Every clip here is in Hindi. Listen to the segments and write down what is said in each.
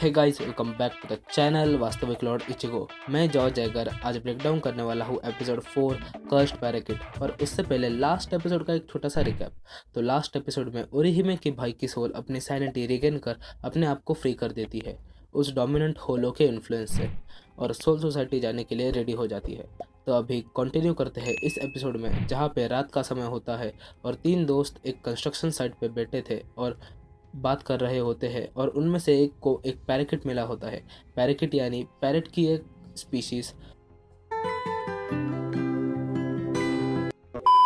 Hey guys, welcome back to the channel वास्तविक लॉर्ड इचिगो। मैं जॉर्ज जैगर आज ब्रेकडाउन करने वाला हूँ एपिसोड 4 कर्स्ड पैराकिट। और उससे पहले लास्ट एपिसोड का एक छोटा सा रिकैप। तो लास्ट एपिसोड में ओरिहिमे के भाई की सोल अपनी सैनिटी रिगेन कर अपने आप को फ्री कर देती है उस डोमिनेंट होलो के इन्फ्लुएंस से, और सोल सोसाइटी जाने के लिए रेडी हो जाती है। तो अभी कंटिन्यू करते हैं इस एपिसोड में, जहाँ पे रात का समय होता है और तीन दोस्त एक कंस्ट्रक्शन साइट पे बैठे थे और बात कर रहे होते हैं। और उनमें से एक को एक पैराकिट मिला होता है। पैराकिट यानी पैरट की एक स्पीशीज।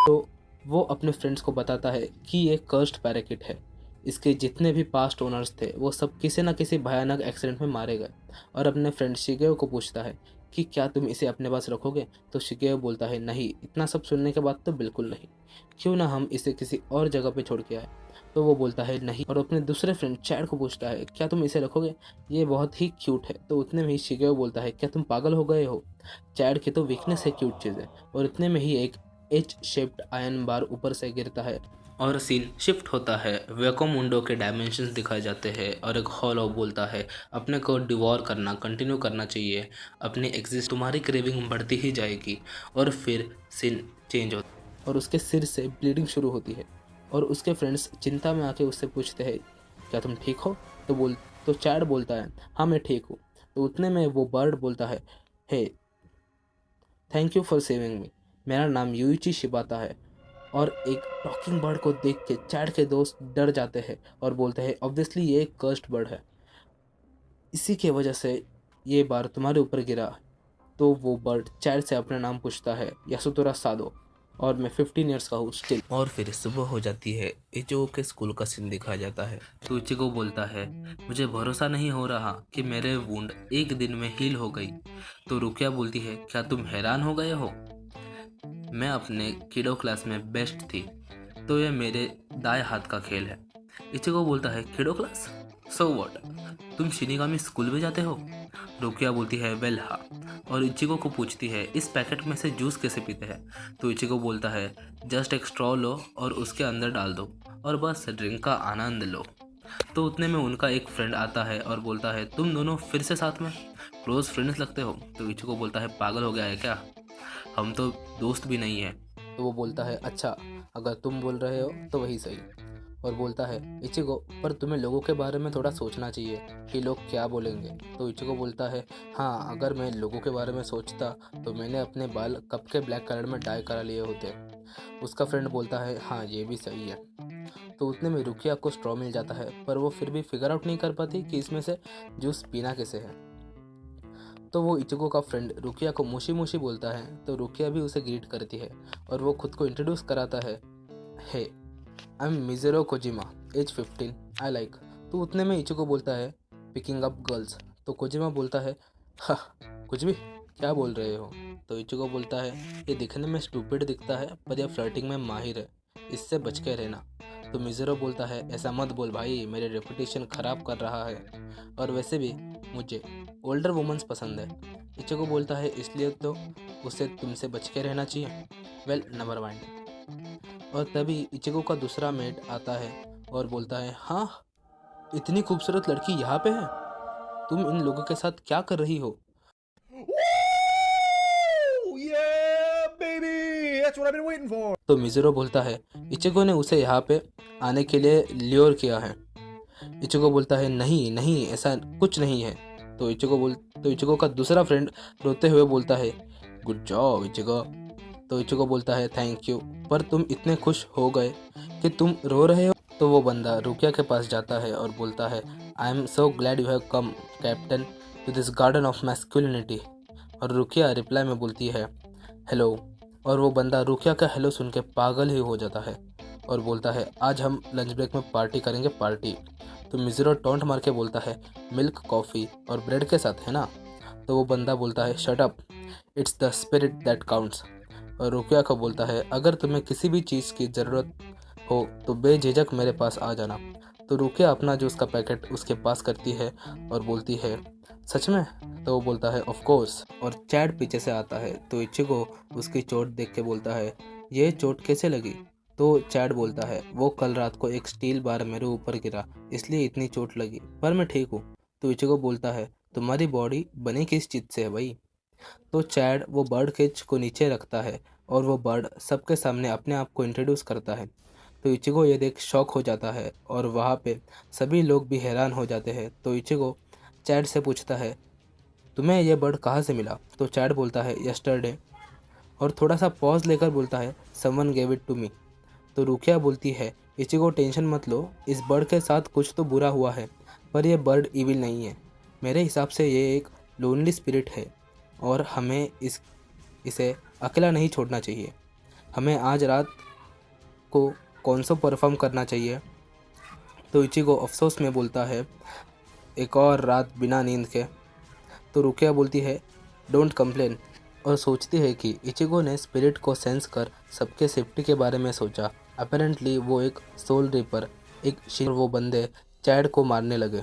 तो वो अपने फ्रेंड्स को बताता है कि ये कर्स्ड पैराकिट है। इसके जितने भी पास्ट ओनर्स थे वो सब किसी न किसी भयानक एक्सीडेंट में मारे गए। और अपने फ्रेंड शिगेओ को पूछता है कि क्या तुम इसे अपने पास रखोगे। तो शिगेओ बोलता है नहीं, इतना सब सुनने के बाद तो बिल्कुल नहीं, क्यों ना हम इसे किसी और जगह पे छोड़ के आए। तो वो बोलता है नहीं, और अपने दूसरे फ्रेंड चैड को पूछता है क्या तुम इसे रखोगे, ये बहुत ही क्यूट है। तो उतने में ही शिगेओ बोलता है क्या तुम पागल हो गए हो, चैड की तो वीकनेस है क्यूट चीज़ें। और इतने में ही एक एच शेप्ड आयरन बार ऊपर से गिरता है और सीन शिफ्ट होता है। वेकोमुंडो के डायमेंशंस दिखाए जाते हैं और एक हॉलो बोलता है अपने को डिवोर करना कंटिन्यू करना चाहिए, अपनी एग्जिस्ट तुम्हारी क्रेविंग बढ़ती ही जाएगी। और फिर सीन चेंज होता और उसके सिर से ब्लीडिंग शुरू होती है। और उसके फ्रेंड्स चिंता में आके उससे पूछते हैं क्या तुम ठीक हो। तो चैड बोलता है हाँ मैं ठीक हूँ। तो उतने में वो बर्ड बोलता है hey thank you for saving me, मेरा नाम यूइची शिबाता है। और एक टॉकिंग बर्ड को देख के चैड के दोस्त डर जाते हैं और बोलते हैं ऑब्वियसली ये एक कर्स्ड बर्ड है, इसी के वजह से ये बार तुम्हारे ऊपर गिरा। तो वो बर्ड चैड से अपना नाम पूछता है यासुतोरा सादो, और मैं 15 ईयर्स का हूँ स्टिल। और फिर सुबह हो जाती है। इचिगो के स्कूल का सीन दिखाया जाता है। तो इचिगो बोलता है मुझे भरोसा नहीं हो रहा कि मेरे वुंड एक दिन में हील हो गई। तो रुकिया बोलती है क्या तुम हैरान हो गए हो, मैं अपने किडो क्लास में बेस्ट थी, तो ये मेरे दाएं हाथ का खेल है। इचिगो बोलता है किडो क्लास, सो व्हाट, तुम शिनिगामी स्कूल में जाते हो। रुकिया बोलती है वेल हाँ। और इचिगो को पूछती है इस पैकेट में से जूस कैसे पीते हैं। तो इचिगो बोलता है जस्ट एक स्ट्रॉ लो और उसके अंदर डाल दो और बस ड्रिंक का आनंद लो। तो उतने में उनका एक फ्रेंड आता है और बोलता है तुम दोनों फिर से साथ में क्लोज फ्रेंड्स लगते हो। तो इचिगो बोलता है पागल हो गया है क्या, हम तो दोस्त भी नहीं है। तो वो बोलता है अच्छा, अगर तुम बोल रहे हो तो वही सही। और बोलता है इचिगो पर तुम्हें लोगों के बारे में थोड़ा सोचना चाहिए कि लोग क्या बोलेंगे। तो इचिगो बोलता है हाँ, अगर मैं लोगों के बारे में सोचता तो मैंने अपने बाल कब के ब्लैक कलर में डाई करा लिए होते। उसका फ्रेंड बोलता है हाँ ये भी सही है। तो उतने में रुकिया को स्ट्रॉ मिल जाता है, पर वो फिर भी फिगर आउट नहीं कर पाती कि इसमें से जूस पीना कैसे है। तो वो इचिगो का फ्रेंड रुकिया को मुशी मुशी बोलता है। तो रुकिया भी उसे ग्रीट करती है और वो खुद को इंट्रोड्यूस कराता है, hey I am Mizero Kojima, age 15, I like. तो उतने में इचिगो बोलता है पिकिंग अप गर्ल्स। तो कोजिमा बोलता है हाँ कुछ भी, क्या बोल रहे हो। तो इचिगो बोलता है ये दिखने में स्टूपिड दिखता है पर यह फ्लर्टिंग में माहिर है, इससे बच के रहना। तो मिज़ेरो बोलता है ऐसा मत बोल भाई, मेरे रेपुटेशन ख़राब कर रहा है, और वैसे भी मुझे ओल्डर वुमेंस पसंद है। इचिगो बोलता है इसलिए तो उसे तुमसे बच के रहना चाहिए। Well never mind. और तभी इचिगो का दूसरा मेट आता है और बोलता है हाँ, इतनी खूबसूरत लड़की यहाँ पे है, तुम इन लोगों के साथ क्या कर रही हो। Yeah, baby! That's what I've been waiting for. तो मिज़ेरो बोलता है इचिगो ने उसे यहाँ पे आने के लिए ल्योर किया है। इचिगो बोलता है नहीं नहीं, ऐसा कुछ नहीं है। तो इचिगो का दूसरा फ्रेंड रोते हुए बोलता है गुड जॉब इचिगो। तो इचिगो बोलता है थैंक यू, पर तुम इतने खुश हो गए कि तुम रो रहे हो। तो वो बंदा रुकिया के पास जाता है और बोलता है I am so glad you have come captain to this garden of masculinity. और रुकिया रिप्लाई में बोलती है हेलो। और वो बंदा रुकिया का हेलो सुन के पागल ही हो जाता है और बोलता है आज हम लंच ब्रेक में पार्टी करेंगे पार्टी। तो मिज़ेरो टोंट मार के बोलता है मिल्क कॉफ़ी और ब्रेड के साथ है ना। तो वो बंदा बोलता है shut up, it's the spirit that counts. और रुकिया को बोलता है अगर तुम्हें किसी भी चीज़ की ज़रूरत हो तो बेझिझक मेरे पास आ जाना। तो रुकिया अपना जूस का पैकेट उसके पास करती है और बोलती है सच में। तो वो बोलता है ऑफ कोर्स। और चैड पीछे से आता है। तो इचिगो उसकी चोट देख के बोलता है ये चोट कैसे लगी। तो चैड बोलता है वो कल रात को एक स्टील बार मेरे ऊपर गिरा, इसलिए इतनी चोट लगी, पर मैं ठीक हूँ। तो इचिगो बोलता है तुम्हारी बॉडी बनी किस चीज़ से है भाई। तो चैड वो बर्ड केज को नीचे रखता है और वो बर्ड सबके सामने अपने आप को इंट्रोड्यूस करता है। तो इचिगो ये देख शॉक हो जाता है और वहाँ पे सभी लोग भी हैरान हो जाते हैं। तो इचिगो चैड से पूछता है तुम्हें ये बर्ड कहाँ से मिला। तो चैड बोलता है यस्टरडे, और थोड़ा सा पॉज लेकर बोलता है someone gave it to me. तो रुकिया बोलती है इचिगो टेंशन मत लो, इस बर्ड के साथ कुछ तो बुरा हुआ है पर यह बर्ड इविल नहीं है। मेरे हिसाब से ये एक लोनली स्पिरिट है और हमें इसे अकेला नहीं छोड़ना चाहिए। हमें आज रात को कौन सा परफॉर्म करना चाहिए। तो इचिगो अफसोस में बोलता है एक और रात बिना नींद के। तो रुकिया बोलती है डोंट कंप्लेन, और सोचती है कि इचिगो ने स्पिरिट को सेंस कर सबके सेफ्टी के बारे में सोचा। अपेरेंटली वो एक सोल रिपर एक शिर वो बंदे चैड को मारने लगे।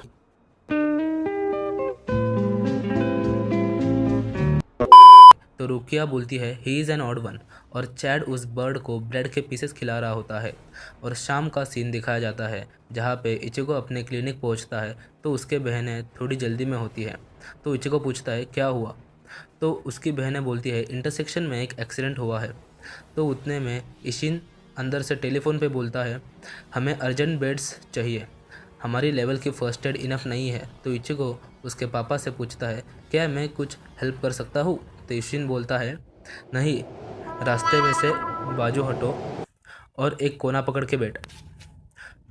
तो रुकिया बोलती है he is an odd one, और चैड उस बर्ड को ब्रेड के पीसेस खिला रहा होता है। और शाम का सीन दिखाया जाता है जहाँ पे इचिगो अपने क्लिनिक पहुँचता है तो उसके बहनें थोड़ी जल्दी में होती है। तो इचिगो पूछता है क्या हुआ। तो उसकी बहनें बोलती है इंटरसेक्शन में एक एक्सीडेंट हुआ है। तो उतने में इशिन अंदर से टेलीफोन पे बोलता है हमें अर्जेंट बेड्स चाहिए, हमारी लेवल की फ़र्स्ट एड इनफ नहीं है। तो इचिगो उसके पापा से पूछता है क्या मैं कुछ हेल्प कर सकता हूँ। तो इशिन बोलता है नहीं, रास्ते में से बाजू हटो और एक कोना पकड़ के बैठ।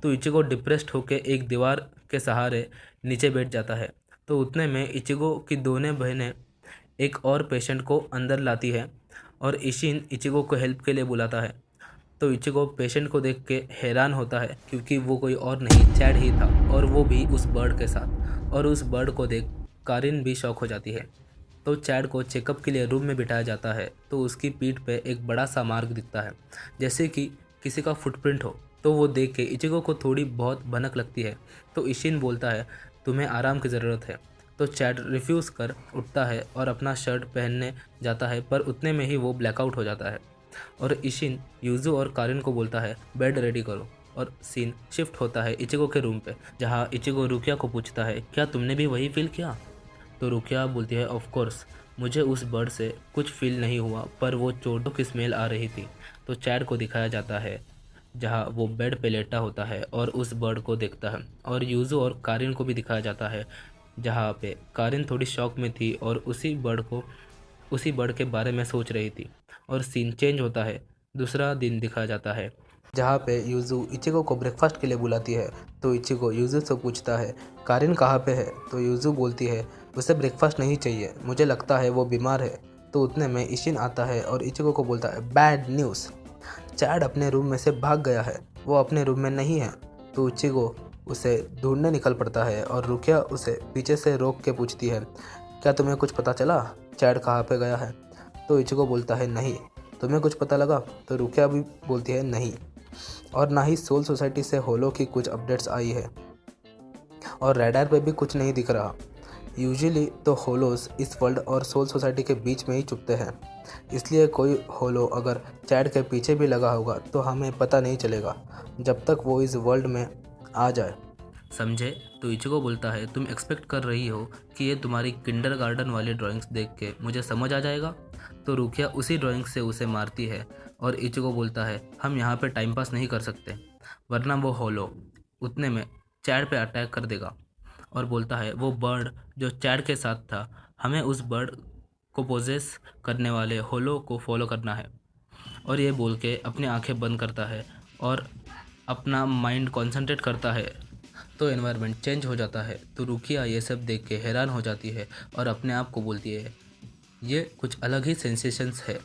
तो इचिगो डिप्रेस्ड होकर एक दीवार के सहारे नीचे बैठ जाता है। तो उतने में इचिगो की दोनों बहनें एक और पेशेंट को अंदर लाती है और इशिन इचिगो को हेल्प के लिए बुलाता है। तो इचिगो पेशेंट को देख के हैरान होता है क्योंकि वो कोई और नहीं चैड ही था, और वो भी उस बर्ड के साथ। और उस बर्ड को देख कारिन भी शॉक हो जाती है। तो चैड को चेकअप के लिए रूम में बिठाया जाता है। तो उसकी पीठ पे एक बड़ा सा मार्क दिखता है जैसे कि किसी का फुटप्रिंट हो। तो वो देख के इचिगो को थोड़ी बहुत भनक लगती है। तो इशिन बोलता है तुम्हें आराम की ज़रूरत है। तो चैड रिफ्यूज़ कर उठता है और अपना शर्ट पहनने जाता है, पर उतने में ही वो ब्लैकआउट हो जाता है। और इशिन यूजू और कारिन को बोलता है बेड रेडी करो, और सीन शिफ्ट होता है इचिगो के रूम पे, जहाँ इचिगो रुकिया को पूछता है क्या तुमने भी वही फील किया। तो रुकिया बोलती है ऑफ कोर्स, मुझे उस बर्ड से कुछ फील नहीं हुआ पर वो चोटों की स्मेल आ रही थी। तो चैड को दिखाया जाता है जहाँ वो बेड पे लेटा होता है और उस बर्ड को देखता है। और यूजू और कारिन को भी दिखाया जाता है जहाँ पे कारिन थोड़ी शॉक में थी और उसी बर्ड के बारे में सोच रही थी। और सीन चेंज होता है, दूसरा दिन दिखाया जाता है जहाँ पे यूजू इचिगो को ब्रेकफास्ट के लिए बुलाती है। तो इचिगो यूजू से पूछता है कारिन कहाँ पे है। तो यूजू बोलती है उसे ब्रेकफास्ट नहीं चाहिए, मुझे लगता है वो बीमार है। तो उतने में इशिन आता है और इचिगो को बोलता है बैड न्यूज़, चैड अपने रूम में से भाग गया है, वो अपने रूम में नहीं है। तो इचिगो उसे ढूंढने निकल पड़ता है और रुकिया उसे पीछे से रोक के पूछती है क्या तुम्हें कुछ पता चला चैड कहाँ पे गया है। तो इचिगो बोलता है नहीं, तुम्हें कुछ पता लगा। तो रुकिया भी बोलती है नहीं, और ना ही सोल सोसाइटी से होलो की कुछ अपडेट्स आई है और रैडार पे भी कुछ नहीं दिख रहा। यूजुअली तो होलोस इस वर्ल्ड और सोल सोसाइटी के बीच में ही चुपते हैं, इसलिए कोई होलो अगर चैड के पीछे भी लगा होगा तो हमें पता नहीं चलेगा जब तक वो इस वर्ल्ड में आ जाए, समझे। तो इचिगो बोलता है तुम एक्सपेक्ट कर रही हो कि ये तुम्हारी किंडरगार्टन वाली ड्राइंग्स देख के मुझे समझ आ जाएगा। तो रुकिया उसी ड्राइंग से उसे मारती है और इचिगो बोलता है हम यहाँ पे टाइम पास नहीं कर सकते वरना वो होलो उतने में चैड पे अटैक कर देगा। और बोलता है वो बर्ड जो चैड के साथ था, हमें उस बर्ड को पोजेस करने वाले होलो को फॉलो करना है। और ये बोल के अपनी आंखें बंद करता है और अपना माइंड कंसंट्रेट करता है। तो एनवायरनमेंट चेंज हो जाता है। तो रुकिया ये सब देख के हैरान हो जाती है और अपने आप को बोलती है ये कुछ अलग ही सेंसेशंस है।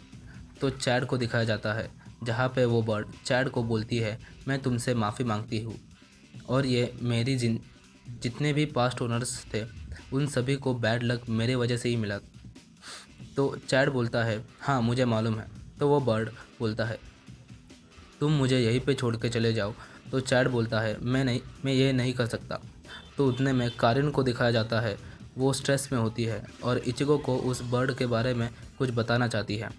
तो चैड को दिखाया जाता है जहाँ पे वो बर्ड चैड को बोलती है मैं तुमसे माफ़ी मांगती हूँ, और ये मेरी जितने भी पास्ट ओनर्स थे उन सभी को बैड लक मेरे वजह से ही मिला। तो चैड बोलता है हाँ मुझे मालूम है। तो वो बर्ड बोलता है तुम मुझे यहीं पे छोड़ के चले जाओ। तो चैड बोलता है मैं ये नहीं कर सकता। तो उतने में कारिन को दिखाया जाता है, वो स्ट्रेस में होती है और इचिगो को उस बर्ड के बारे में कुछ बताना चाहती है।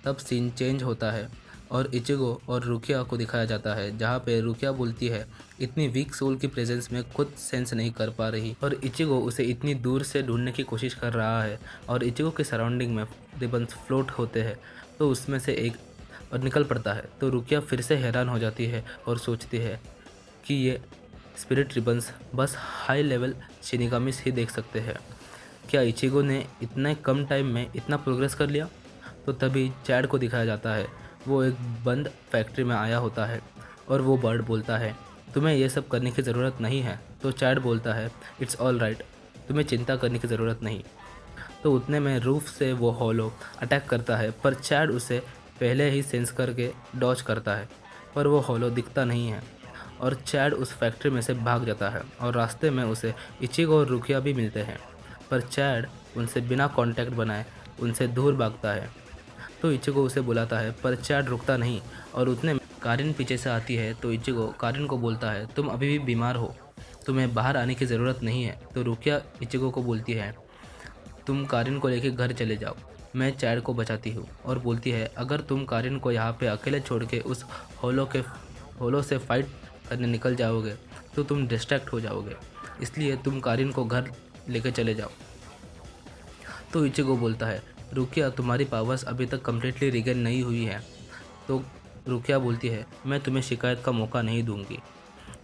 तब सीन चेंज होता है और इचिगो और रुकिया को दिखाया जाता है, जहाँ पे रुकिया बोलती है इतनी वीक सोल की प्रेजेंस में खुद सेंस नहीं कर पा रही और इचिगो उसे इतनी दूर से ढूंढने की कोशिश कर रहा है और इचिगो के सराउंडिंग में रिबन्स फ्लोट होते हैं तो उसमें से एक और निकल पड़ता है। तो रुकिया फिर से हैरान हो जाती है और सोचती है कि ये स्पिरिट रिबन्स बस हाई लेवल शिनिगामिस ही देख सकते हैं। क्या इचिगो ने इतने कम टाइम में इतना प्रोग्रेस कर लिया? तो तभी चैड को दिखाया जाता है। वो एक बंद फैक्ट्री में आया होता है और वो बर्ड बोलता है तुम्हें ये सब करने की ज़रूरत नहीं है। तो चैड बोलता है इट्स ऑल राइट, तुम्हें चिंता करने की ज़रूरत नहीं। तो उतने में रूफ से वो हॉलो अटैक करता है, पर चैड उसे पहले ही सेंस करके डॉज करता है, पर वो हॉलो दिखता नहीं है और चैड उस फैक्ट्री में से भाग जाता है और रास्ते में उसे इचिगो और रुकिया भी मिलते हैं, पर चैड उनसे बिना कांटेक्ट बनाए उनसे दूर भागता है। तो इचिगो उसे बुलाता है पर चैड रुकता नहीं और उतने में कारिन पीछे से आती है। तो इचिगो कारिन को बोलता है तुम अभी भी बीमार हो, तुम्हें बाहर आने की ज़रूरत नहीं है। तो रुकिया इचिगो को बोलती है तुम कारिन को लेकर घर चले जाओ, मैं चैड को बचाती हूँ और बोलती है अगर तुम कारिन को यहाँ पे अकेले छोड़ के उस होलो से फाइट करने निकल जाओगे तो तुम डिस्ट्रैक्ट हो जाओगे, इसलिए तुम कारिन को घर लेकर चले जाओ। तो इचिगो बोलता है रुकिया तुम्हारी पावर्स अभी तक कम्प्लीटली रिगेन नहीं हुई है। तो रुकिया बोलती है मैं तुम्हें शिकायत का मौका नहीं दूंगी।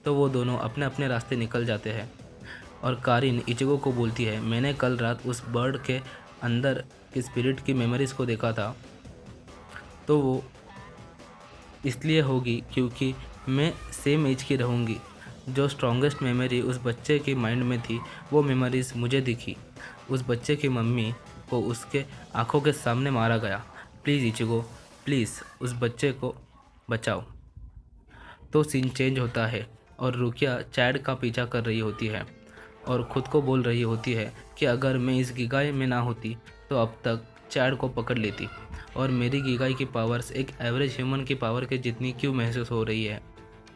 तो वो दोनों अपने अपने रास्ते निकल जाते हैं और कारिन इचिगो को बोलती है मैंने कल रात उस बर्ड के अंदर की स्पिरिट की मेमोरीज़ को देखा था, तो वो इसलिए होगी क्योंकि मैं सेम एज की रहूँगी। जो स्ट्रॉन्गेस्ट मेमोरी उस बच्चे की माइंड में थी वो मेमोरीज मुझे दिखी। उस बच्चे की मम्मी को उसके आंखों के सामने मारा गया। प्लीज़ इचिगो, प्लीज़ उस बच्चे को बचाओ। तो सीन चेंज होता है और रुकिया चैड का पीछा कर रही होती है और ख़ुद को बोल रही होती है कि अगर मैं इस गिगाई में ना होती तो अब तक चैड को पकड़ लेती और मेरी गिगाई की पावर्स एक एवरेज ह्यूमन की पावर के जितनी क्यों महसूस हो रही है।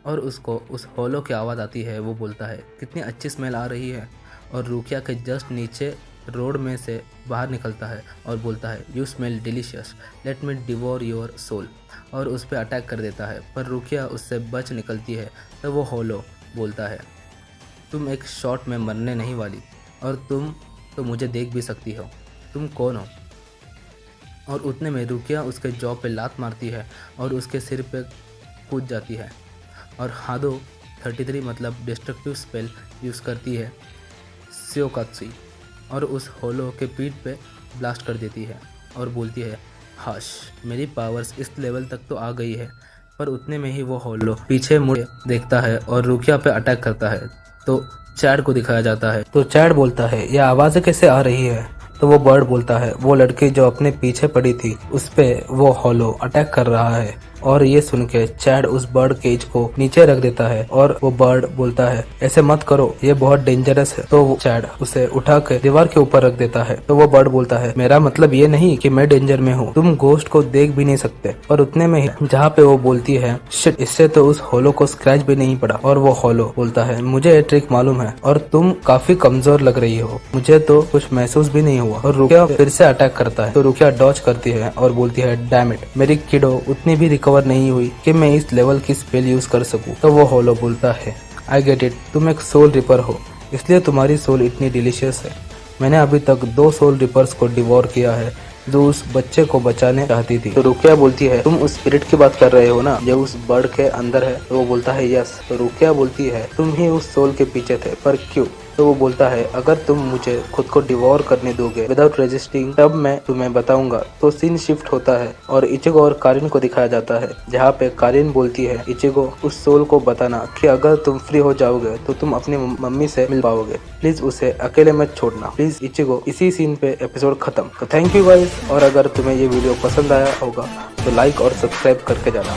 और उसको उस हॉलो की आवाज़ आती है। वो बोलता है कितनी अच्छी स्मेल आ रही है और रुकिया के जस्ट नीचे रोड में से बाहर निकलता है और बोलता है you smell delicious, let me devour your soul, और उस पर अटैक कर देता है। पर रुकिया उससे बच निकलती है। तो वो हॉलो बोलता है तुम एक शॉट में मरने नहीं वाली और तुम तो मुझे देख भी सकती हो, तुम कौन हो? और उतने में रुकिया उसके जॉ पे लात मारती है और उसके सिर पे कूद जाती है और हादो 33 मतलब डिस्ट्रक्टिव स्पेल यूज़ करती है स्योकात्सुई और उस होलो के पीठ पे ब्लास्ट कर देती है और बोलती है हाश, मेरी पावर्स इस लेवल तक तो आ गई है। पर उतने में ही वो होलो पीछे मुड़ देखता है और रुकिया पे अटैक करता है। तो चैड को दिखाया जाता है। तो चैड बोलता है यह आवाज़ें कैसे आ रही है? तो वो बर्ड बोलता है वो लड़की जो अपने पीछे पड़ी थी उस पे वो हॉलो अटैक कर रहा है। और ये सुन के चैड उस बर्ड केज को नीचे रख देता है और वो बर्ड बोलता है ऐसे मत करो, ये बहुत डेंजरस है। तो चैड उसे उठा के दीवार के ऊपर रख देता है। तो वो बर्ड बोलता है मेरा मतलब ये नहीं कि मैं डेंजर में हूँ, तुम गोस्ट को देख भी नहीं सकते। और उतने में ही जहाँ पे वो बोलती है शिट, इससे तो उस हॉलो को स्क्रैच भी नहीं पड़ा। और वो हॉलो बोलता है मुझे ये ट्रिक मालूम है और तुम काफी कमजोर लग रही हो, मुझे तो कुछ महसूस भी नहीं हुआ। और रुकिया फिर से अटैक करता है। तो रुकिया डॉज करती है और बोलती है डैम इट, मेरी किडो उतनी भी रिकवर नहीं हुई कि मैं इस लेवल की स्पेल यूज कर सकूं। तो वो हॉलो बोलता है आई गेट इट, तुम एक सोल रिपर हो इसलिए तुम्हारी सोल इतनी डिलीशियस है। मैंने अभी तक 2 सोल रिपर्स को डिवोर किया है जो उस बच्चे को बचाने चाहती थी। तो रुकिया बोलती है तुम उस स्पिरिट की बात कर रहे हो ना जो उस बर्ड के अंदर है? तो वो बोलता है यस। तो रुकिया बोलती है तुम ही उस सोल के पीछे थे, पर क्यों? तो वो बोलता है अगर तुम मुझे खुद को डिवोर करने दोगे विदाउट रेजिस्टिंग तब मैं तुम्हें बताऊंगा। तो सीन शिफ्ट होता है और इचिगो और कारिन को दिखाया जाता है, जहाँ पे कारिन बोलती है इचिगो उस सोल को बताना कि अगर तुम फ्री हो जाओगे तो तुम अपनी मम्मी से मिल पाओगे, प्लीज उसे अकेले मत छोड़ना प्लीज इचिगो। इसी सीन पे एपिसोड खत्म। तो थैंक यू गाइस, और अगर तुम्हें ये वीडियो पसंद आया होगा तो लाइक और सब्सक्राइब करके जाना।